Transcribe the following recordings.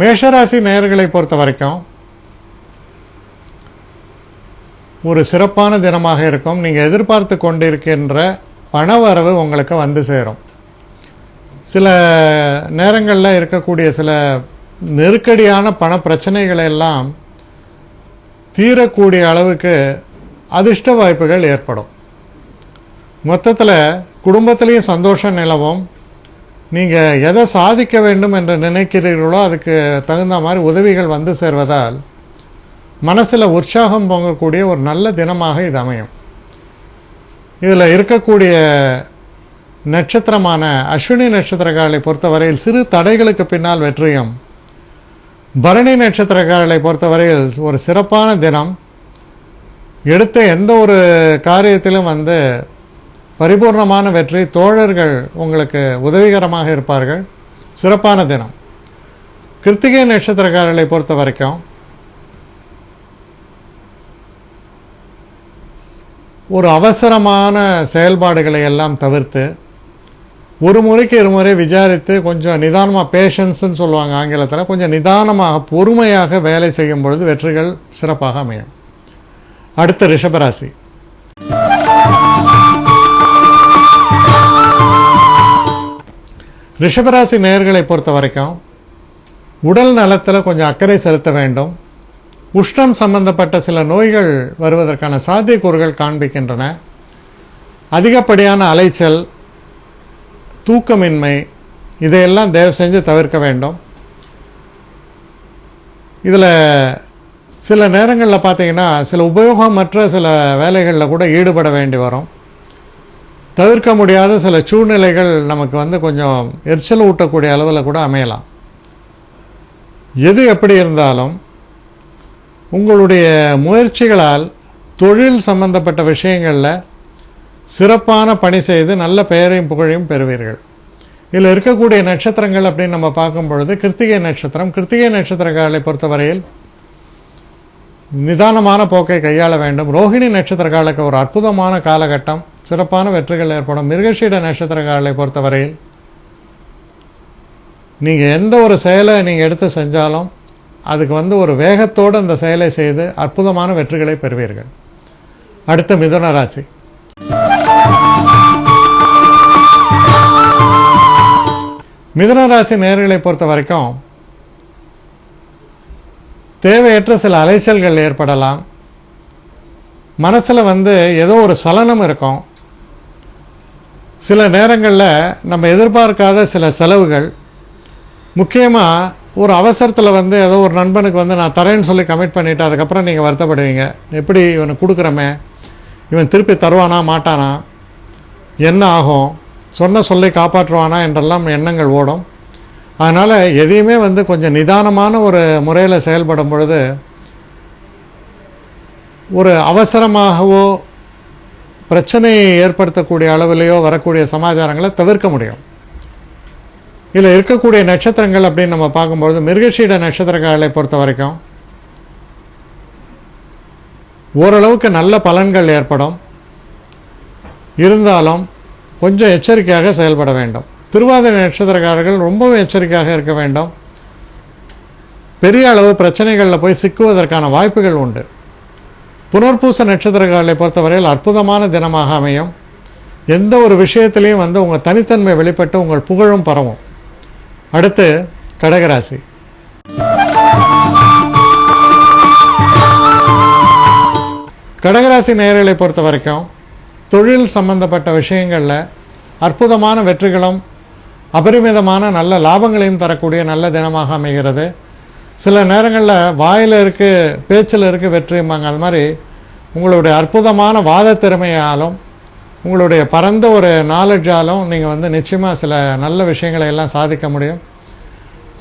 மேஷராசி நேயர்களை பொறுத்த வரைக்கும் ஒரு சிறப்பான தினமாக இருக்கும். நீங்க எதிர்பார்த்து கொண்டிருக்கின்ற பணவரவு உங்களுக்கு வந்து சேரும். சில நேரங்களில் இருக்கக்கூடிய சில நெருக்கடியான பண பிரச்சனைகளை எல்லாம் தீரக்கூடிய அளவுக்கு அதிர்ஷ்ட வாய்ப்புகள் ஏற்படும். மொத்தத்தில் குடும்பத்திலேயும் சந்தோஷம் நிலவும். நீங்க எதை சாதிக்க வேண்டும் என்று நினைக்கிறீர்களோ அதுக்கு தகுந்த மாதிரி உதவிகள் வந்து சேர்வதால் மனசுல உற்சாகம் பொங்கக்கூடிய ஒரு நல்ல தினமாக இது அமையும். இதுல இருக்கக்கூடிய நட்சத்திரமான அஸ்வினி நட்சத்திரக்காரர்களை பொறுத்தவரையில் சிறு தடைகளுக்கு பின்னால் வெற்றியும், பரணி நட்சத்திரக்காரர்களை பொறுத்தவரையில் ஒரு சிறப்பான தினம். எடுத்த எந்த ஒரு காரியத்திலும் பரிபூர்ணமான வெற்றி, தோழர்கள் உங்களுக்கு உதவிகரமாக இருப்பார்கள். சிறப்பான தினம். கிருத்திகை நட்சத்திரக்காரர்களை பொறுத்த வரைக்கும் ஒரு அவசரமான செயல்பாடுகளை எல்லாம் தவிர்த்து ஒரு முறைக்கு இருமுறை விசாரித்து கொஞ்சம் நிதானமாக, பேஷன்ஸ் சொல்லுவாங்க ஆங்கிலத்தில், கொஞ்சம் நிதானமாக பொறுமையாக வேலை செய்யும் பொழுது வெற்றிகள் சிறப்பாக அமையும். அடுத்த ரிஷபராசி. ரிஷபராசி நேயர்களை பொறுத்த வரைக்கும் உடல் நலத்தில் கொஞ்சம் அக்கறை செலுத்த வேண்டும். உஷ்ணம் சம்பந்தப்பட்ட சில நோய்கள் வருவதற்கான சாத்தியக்கூறுகள் காண்பிக்கின்றன. அதிகப்படியான அலைச்சல், தூக்கமின்மை, இதையெல்லாம் தயவு செஞ்சு தவிர்க்க வேண்டும். இதில் சில நேரங்களில் பார்த்தீங்கன்னா சில உபயோகமற்ற சில வேலைகளில் கூட ஈடுபட வேண்டி வரும். தவிர்க்க முடியாத சில சூழ்நிலைகள் நமக்கு கொஞ்சம் எரிச்சல் ஊட்டக்கூடிய அளவில் கூட அமையலாம். எது எப்படி இருந்தாலும் உங்களுடைய முயற்சிகளால் தொழில் சம்பந்தப்பட்ட விஷயங்களில் சிறப்பான பணி செய்து நல்ல பெயரையும் புகழையும் பெறுவீர்கள். இதில் இருக்கக்கூடிய நட்சத்திரங்கள் அப்படின்னு நம்ம பார்க்கும் பொழுது கிருத்திகை நட்சத்திரம். கிருத்திகை நட்சத்திரக்காரர்களை பொறுத்தவரையில் நிதானமான போக்கை கையாள வேண்டும். ரோஹிணி நட்சத்திரக்காரர்களுக்கு ஒரு அற்புதமான காலகட்டம், சிறப்பான வெற்றிகள் ஏற்படும். மிருகஷீட நட்சத்திரக்காரர்களை பொறுத்தவரையில் நீங்க எந்த ஒரு செயலை நீங்க எடுத்து செஞ்சாலும் அதுக்கு ஒரு வேகத்தோடு அந்த செயலை செய்து அற்புதமான வெற்றிகளை பெறுவீர்கள். அடுத்த மிதுன ராசி. மிதுன ராசி நேயர்களை பொறுத்த வரைக்கும் தேவையற்ற சில அலைச்சல்கள் ஏற்படலாம். மனசுல ஏதோ ஒரு சலனம் இருக்கும். சில நேரங்களில் நம்ம எதிர்பார்க்காத சில செலவுகள், முக்கியமா ஒரு அவசரத்தில் ஏதோ ஒரு நண்பனுக்கு நான் தரேன்னு சொல்லி கமிட் பண்ணிட்டு அதுக்கப்புறம் நீங்க வருத்தப்படுவீங்க. எப்படி இவனுக்கு கொடுக்குறமே, இவன் திருப்பி தருவானா மாட்டானா, என்ன ஆகும், சொன்ன சொல்லி காப்பாற்றுவானா என்றெல்லாம் எண்ணங்கள் ஓடும். அதனால எதையுமே கொஞ்சம் நிதானமான ஒரு முறையில் செயல்படும் பொழுது ஒரு அவசரமாகவோ பிரச்சனையை ஏற்படுத்தக்கூடிய அளவிலேயோ வரக்கூடிய சமாச்சாரங்களை தவிர்க்க முடியும். இதில் இருக்கக்கூடிய நட்சத்திரங்கள் அப்படின்னு நம்ம பார்க்கும்பொழுது மிருகஷீட நட்சத்திரக்காரர்களை பொறுத்த வரைக்கும் ஓரளவுக்கு நல்ல பலன்கள் ஏற்படும். இருந்தாலும் கொஞ்சம் எச்சரிக்கையாக செயல்பட வேண்டும். திருவாதிரை நட்சத்திரக்காரர்கள் ரொம்பவும் எச்சரிக்கையாக இருக்க வேண்டும். பெரிய அளவு பிரச்சனைகளில் போய் சிக்குவதற்கான வாய்ப்புகள் உண்டு. புனர்பூச நட்சத்திரக்காரர்களை பொறுத்தவரையில் அற்புதமான தினமாக அமையும். எந்த ஒரு விஷயத்திலையும் உங்க தனித்தன்மை வெளிப்பட்டு உங்கள் புகழும் பரவும். அடுத்து கடகராசி. கடகராசி நேயர்களை பொறுத்த வரைக்கும் தொழில் சம்பந்தப்பட்ட விஷயங்கள்ல அற்புதமான வெற்றிகளும் அபரிமிதமான நல்ல லாபங்களையும் தரக்கூடிய நல்ல தினமாக அமைகிறது. சில நேரங்களில் வாயில இருக்கு, பேச்சில் இருக்கு வெற்றியும்பாங்க. அது மாதிரி உங்களுடைய அற்புதமான வாத திறமையாலும் உங்களுடைய பரந்த ஒரு நாலேஜாலும் நீங்க நிச்சயமா சில நல்ல விஷயங்களை எல்லாம் சாதிக்க முடியும்.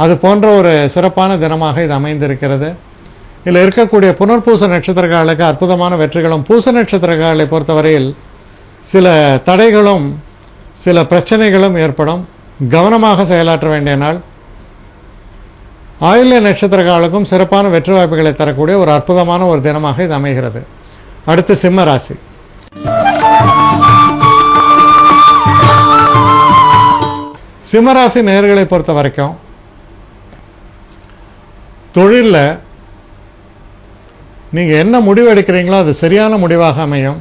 அது போன்ற ஒரு சிறப்பான தினமாக இது அமைந்திருக்கிறது. இதில் இருக்கக்கூடிய புனர்பூச நட்சத்திரக்காரர்களுக்கு அற்புதமான வெற்றிகளும், பூச நட்சத்திரக்காரர்களை பொறுத்தவரையில் சில தடைகளும் சில பிரச்சனைகளும் ஏற்படும். கவனமாக செயலாற்ற வேண்டிய நாள். ஆயில்ய நட்சத்திரக்காரர்களுக்கும் சிறப்பான வெற்றி வாய்ப்புகளை தரக்கூடிய ஒரு அற்புதமான ஒரு தினமாக இது அமைகிறது. அடுத்து சிம்ம ராசி. சிம்மராசி நேயர்களை பொறுத்த வரைக்கும் தொழிலில் நீங்கள் என்ன முடிவு எடுக்கிறீங்களோ அது சரியான முடிவாக அமையும்.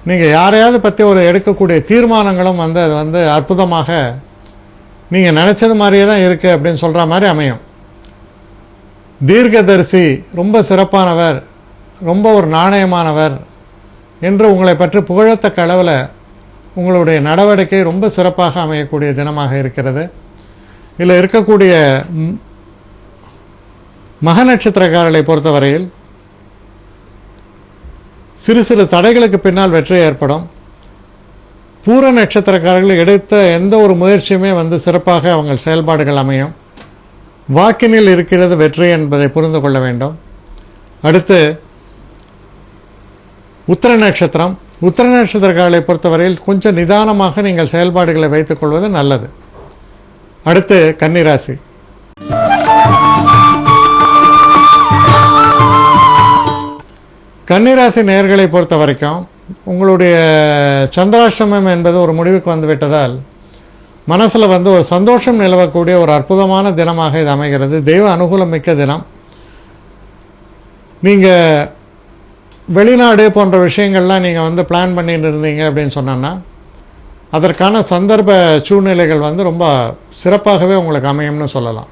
நீங்கள் யாரையாவது பற்றி ஒரு எடுக்கக்கூடிய தீர்மானங்களும் அது அற்புதமாக நீங்கள் நினச்சது மாதிரியே தான் இருக்குது அப்படின்னு சொல்கிற மாதிரி அமையும். தீர்க்கதரிசி ரொம்ப சிறப்பானவர், ரொம்ப ஒரு நாணயமானவர் என்று உங்களை பற்றி புகழத்தக்க அளவில் உங்களுடைய நடவடிக்கை ரொம்ப சிறப்பாக அமையக்கூடிய தினமாக இருக்கிறது. இதில் இருக்கக்கூடிய மக நட்சத்திரக்காரர்களை பொறுத்தவரையில் சிறு சிறு தடைகளுக்கு பின்னால் வெற்றி ஏற்படும். பூர நட்சத்திரக்காரர்கள் எடுத்த எந்த ஒரு முயற்சியுமே சிறப்பாக அவங்க செயல்பாடுகள் அமையும். வாக்கினில் இருக்கிறது வெற்றி என்பதை புரிந்து கொள்ள வேண்டும். அடுத்து உத்திர நட்சத்திரம். உத்திர நட்சத்திரக்காரர்களை பொறுத்தவரையில் கொஞ்சம் நிதானமாக நீங்கள் செயல்பாடுகளை வைத்துக் கொள்வது நல்லது. அடுத்து கன்னிராசி. கன்னிராசி நேயர்களை பொறுத்த வரைக்கும் உங்களுடைய சந்திராஷ்டமம் என்பது ஒரு முடிவுக்கு வந்துவிட்டதால் மனசுல ஒரு சந்தோஷம் நிலவக்கூடிய ஒரு அற்புதமான தினமாக இது அமைகிறது. தெய்வ அனுகூலம் மிக்க தினம். நீங்க வெளிநாடு போன்ற விஷயங்கள்லாம் நீங்க பிளான் பண்ணிட்டு இருந்தீங்க அப்படின்னு சொன்னா அதற்கான சந்தர்ப்ப சூழ்நிலைகள் ரொம்ப சிறப்பாகவே உங்களுக்கு அமையும்னு சொல்லலாம்.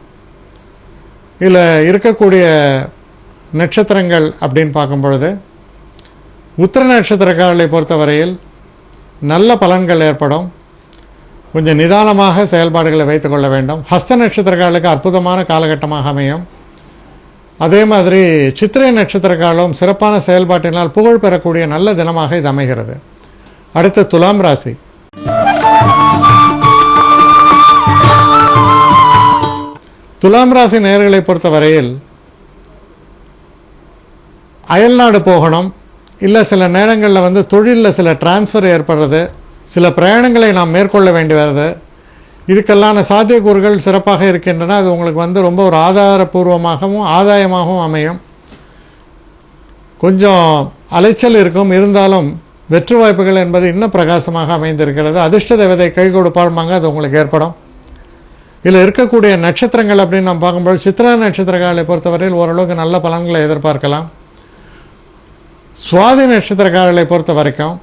இதில் இருக்கக்கூடிய நட்சத்திரங்கள் அப்படின்னு பார்க்கும் பொழுது உத்திர நட்சத்திரக்காரர்களை பொறுத்தவரையில் நல்ல பலன்கள் ஏற்படும். கொஞ்சம் நிதானமாக செயல்பாடுகளை வைத்துக் கொள்ள வேண்டும். ஹஸ்த நட்சத்திரக்காரர்களுக்கு அற்புதமான காலகட்டமாக அமையும். அதே மாதிரி சித்திரை நட்சத்திரக்காரர்களும் சிறப்பான செயல்பாட்டினால் புகழ் பெறக்கூடிய நல்ல தினமாக இது அமைகிறது. அடுத்து துலாம் ராசி. துலாம் ராசி நேயர்களை பொறுத்தவரையில் அயல்நாடு போகணும், இல்லை சில நேரங்களில் தொழிலில் சில டிரான்ஸ்ஃபர் ஏற்படுறது, சில பிரயாணங்களை நாம் மேற்கொள்ள வேண்டி வருது. இதுக்கெல்லான சாத்தியக்கூறுகள் சிறப்பாக இருக்கின்றன. அது உங்களுக்கு ரொம்ப ஒரு ஆதாரபூர்வமாகவும் ஆதாயமாகவும் அமையும். கொஞ்சம் அலைச்சல் இருக்கும், இருந்தாலும் வெற்றி வாய்ப்புகள் என்பது இன்னும் பிரகாசமாக அமைந்திருக்கிறது. அதிர்ஷ்ட தேவதை கை கொடுப்பாள்மாங்க, அது உங்களுக்கு ஏற்படும். இதில் இருக்கக்கூடிய நட்சத்திரங்கள் அப்படின்னு நம்ம பார்க்கும்போது சித்திரா நட்சத்திரக்காரர்களை பொறுத்தவரையில் ஓரளவுக்கு நல்ல பலன்களை எதிர்பார்க்கலாம். சுவாதி நட்சத்திரக்காரர்களை பொறுத்த வரைக்கும்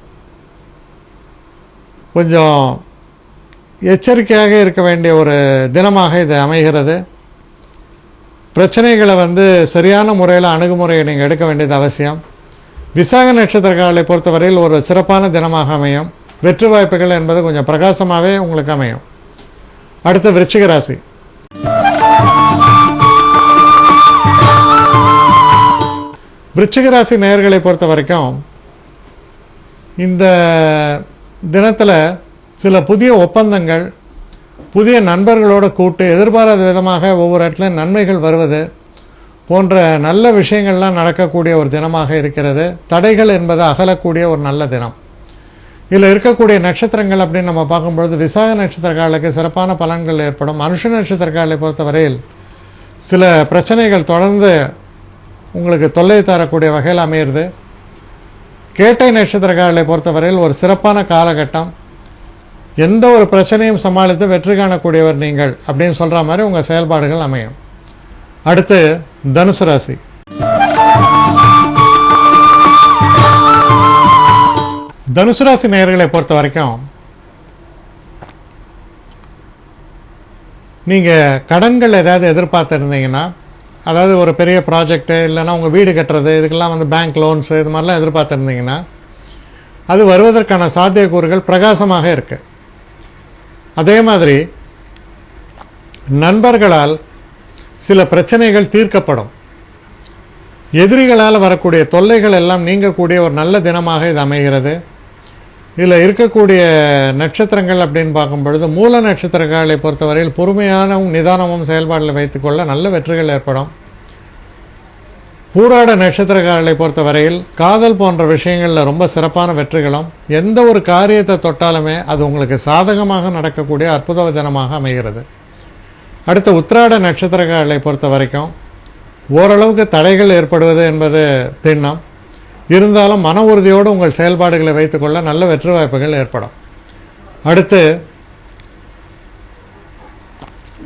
கொஞ்சம் எச்சரிக்கையாக இருக்க வேண்டிய ஒரு தினமாக இது அமைகிறது. பிரச்சனைகளை சரியான முறையில் அணுகுமுறையை நீங்கள் எடுக்க வேண்டியது அவசியம். விசாக நட்சத்திரக்காரர்களை பொறுத்தவரையில் ஒரு சிறப்பான தினமாக அமையும். வெற்றி வாய்ப்புகள் என்பது கொஞ்சம் பிரகாசமாகவே உங்களுக்கு அமையும். அடுத்து விருச்சிக ராசி. விருச்சிக ராசி நேயர்களை பொறுத்த வரைக்கும் இந்த தினத்தில் சில புதிய ஒப்பந்தங்கள், புதிய நண்பர்களோட கூட்டு, எதிர்பாராத விதமாக ஒவ்வொரு இடத்துலையும் நன்மைகள் வருவது போன்ற நல்ல விஷயங்கள்லாம் நடக்கக்கூடிய ஒரு தினமாக இருக்கிறது. தடைகள் என்பது அகலக்கூடிய ஒரு நல்ல தினம். இதில் இருக்கக்கூடிய நட்சத்திரங்கள் அப்படின்னு நம்ம பார்க்கும்பொழுது விசாக நட்சத்திரக்காரர்களுக்கு சிறப்பான பலன்கள் ஏற்படும். அனுஷ நட்சத்திரக்காரர்களை பொறுத்தவரையில் சில பிரச்சனைகள் தொடர்ந்து உங்களுக்கு தொல்லை தரக்கூடிய வகையில் அமையிறது. கேட்டை நட்சத்திரக்காரர்களை பொறுத்தவரையில் ஒரு சிறப்பான காலகட்டம். எந்த ஒரு பிரச்சனையும் சமாளித்து வெற்றி காணக்கூடியவர் நீங்கள் அப்படின்னு சொல்ற மாதிரி உங்க செயல்பாடுகள் அமையும். அடுத்து தனுசு ராசி. தனுசு ராசி நேயர்களை பொறுத்த வரைக்கும் நீங்க கடன்கள் ஏதாவது எதிர்பார்த்து இருந்தீங்கன்னா, அதாவது ஒரு பெரிய ப்ராஜெக்ட் இல்லைன்னா உங்க வீடு கட்டுறது, இதுக்கெல்லாம் பேங்க் லோன்ஸ் இது மாதிரிலாம் எதிர்பார்த்து இருந்தீங்கன்னா அது வருவதற்கான சாத்தியக்கூறுகள் பிரகாசமாக இருக்கு. அதே மாதிரி நண்பர்களால் சில பிரச்சனைகள் தீர்க்கப்படும். எதிரிகளால் வரக்கூடிய தொல்லைகள் எல்லாம் நீங்கக்கூடிய ஒரு நல்ல தினமாக இது அமைகிறது. இதில் இருக்கக்கூடிய நட்சத்திரங்கள் அப்படின்னு பார்க்கும் பொழுது மூல நட்சத்திரங்களை பொறுத்தவரையில் பொறுமையான நிதானமும் செயல்பாடுகளை வைத்துக்கொள்ள நல்ல வெற்றிகள் ஏற்படும். பூராட நட்சத்திரக்காரர்களை பொறுத்தவரையில் காதல் போன்ற விஷயங்களில் ரொம்ப சிறப்பான வெற்றிகளும், எந்த ஒரு காரியத்தை தொட்டாலுமே அது உங்களுக்கு சாதகமாக நடக்கக்கூடிய அற்புத தினமாக அமைகிறது. அடுத்த உத்திராட நட்சத்திரக்காரர்களை பொறுத்த வரைக்கும் ஓரளவுக்கு தடைகள் ஏற்படுவது என்பது திண்ணம். இருந்தாலும் மன உறுதியோடு உங்கள் செயல்பாடுகளை வைத்துக்கொள்ள நல்ல வெற்றி வாய்ப்புகள் ஏற்படும். அடுத்து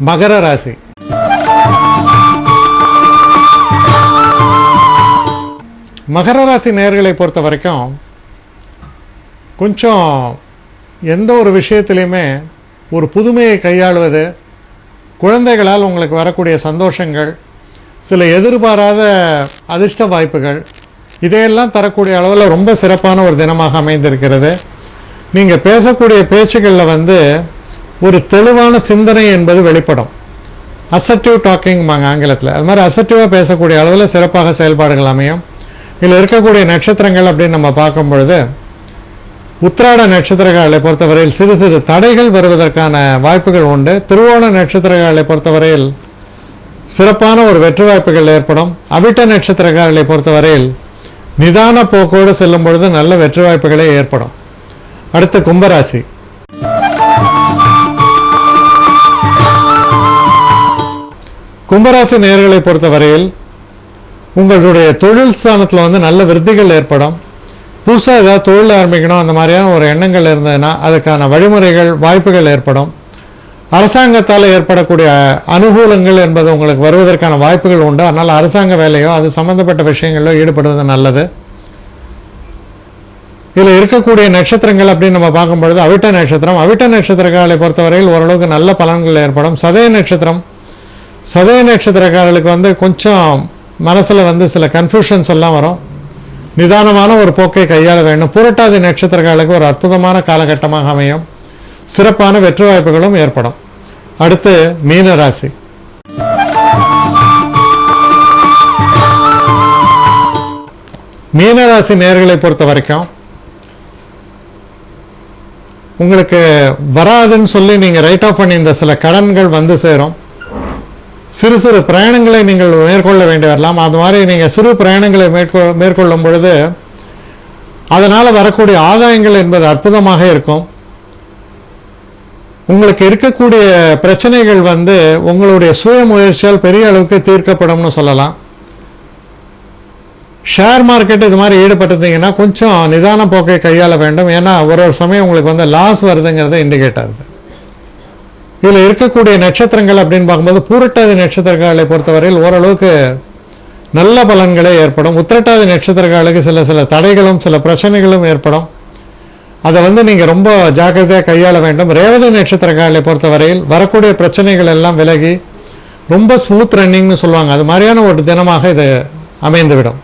மகர ராசி. மகர ராசி நேயர்களை பொறுத்த வரைக்கும் கொஞ்சம் எந்த ஒரு விஷயத்திலையுமே ஒரு புதுமையை கையாளுவது, குழந்தைகளால் உங்களுக்கு வரக்கூடிய சந்தோஷங்கள், சில எதிர்பாராத அதிர்ஷ்ட வாய்ப்புகள், இதையெல்லாம் தரக்கூடிய அளவில் ரொம்ப சிறப்பான ஒரு தினமாக அமைந்திருக்கிறது. நீங்க பேசக்கூடிய பேச்சுகளில் ஒரு தெளிவான சிந்தனை என்பது வெளிப்படும். அசர்டிவ் டாக்கிங் ஆங்கிலத்தில். அது மாதிரி அசர்டிவா பேசக்கூடிய அளவில் சிறப்பாக செயல்பாடுகள் அமையும். இதில் இருக்கக்கூடிய நட்சத்திரங்கள் அப்படின்னு நம்ம பார்க்கும் பொழுது, உத்திராட நட்சத்திரங்களை பொறுத்தவரையில் சிறு சிறு தடைகள் வருவதற்கான வாய்ப்புகள் உண்டு. திருவோண நட்சத்திரங்களை பொறுத்தவரையில் சிறப்பான ஒரு வெற்றி வாய்ப்புகள் ஏற்படும். அவிட்ட நட்சத்திரங்களை பொறுத்தவரையில் நிதான போக்கோடு செல்லும் பொழுது நல்ல வெற்றி வாய்ப்புகளே ஏற்படும். அடுத்து கும்பராசி. கும்பராசி நேயர்களை பொறுத்தவரையில் உங்களுடைய தொழில் ஸ்தானத்தில் நல்ல விருத்திகள் ஏற்படும். புதுசாக ஏதாவது தொழில் ஆரம்பிக்கணும் அந்த மாதிரியான ஒரு எண்ணங்கள் இருந்ததுன்னா அதுக்கான வழிமுறைகள், வாய்ப்புகள் ஏற்படும். அரசாங்கத்தால் ஏற்படக்கூடிய அனுகூலங்கள் என்பது உங்களுக்கு வருவதற்கான வாய்ப்புகள் உண்டு. அதனால் அரசாங்க வேலையோ அது சம்பந்தப்பட்ட விஷயங்களிலோ ஈடுபடுவது நல்லது. இதில் இருக்கக்கூடிய நட்சத்திரங்கள் அப்படின்னு நம்ம பார்க்கும்பொழுது அவிட்ட நட்சத்திரம். அவிட்ட நட்சத்திரக்காரர்களை பொறுத்தவரையில் ஓரளவுக்கு நல்ல பலன்கள் ஏற்படும். சதய நட்சத்திரம். சதய நட்சத்திரக்காரர்களுக்கு கொஞ்சம் மனசுல சில கன்ஃபியூஷன்ஸ் எல்லாம் வரும். நிதானமான ஒரு போக்கை கையாள வேண்டும். புரட்டாதி நட்சத்திரக்காரர்களுக்கு ஒரு அற்புதமான காலகட்டமாக அமையும். சிறப்பான வெற்றி வாய்ப்புகளும் ஏற்படும். அடுத்து மீன ராசி. மீன ராசி நேயர்களை பொறுத்த வரைக்கும் உங்களுக்கு வராதுன்னு சொல்லி நீங்க ரைட் ஆஃப் பண்ணி இந்த சில கடன்கள் சேரும். சிறு சிறு பிரயாணங்களை நீங்கள் மேற்கொள்ள வேண்டி வரலாம். அது மாதிரி நீங்க சிறு பிரயாணங்களை மேற்கொள்ளும் பொழுது அதனால வரக்கூடிய ஆதாயங்கள் என்பது அற்புதமாக இருக்கும். உங்களுக்கு இருக்கக்கூடிய பிரச்சனைகள் உங்களுடைய சுய முயற்சியால் பெரிய அளவுக்கு தீர்க்கப்படும் சொல்லலாம். ஷேர் மார்க்கெட் இது மாதிரி ஈடுபட்டிருந்தீங்கன்னா கொஞ்சம் நிதான போக்கை கையாள வேண்டும். ஏன்னா ஒரு சமயம் உங்களுக்கு லாஸ் வருதுங்கிறத இண்டிகேட் ஆகுது. இதுல இருக்கக்கூடிய நட்சத்திரங்கள் அப்படின்னு பார்க்கும்போது பூரட்டாதி நட்சத்திரங்களை பொறுத்தவரையில் ஓரளவுக்கு நல்ல பலன்களே ஏற்படும். உத்திரட்டாதி நட்சத்திரங்களுக்கு சில சில தடைகளும் சில பிரச்சனைகளும் ஏற்படும். அதை நீங்க ரொம்ப ஜாக்கிரதையாக கையாள வேண்டும். ரேவதி நட்சத்திரங்களை பொறுத்தவரையில் வரக்கூடிய பிரச்சனைகள் எல்லாம் விலகி ரொம்ப ஸ்மூத் ரன்னிங்னு சொல்லுவாங்க. அது மாதிரியான ஒரு தினமாக இது அமைந்துவிடும்.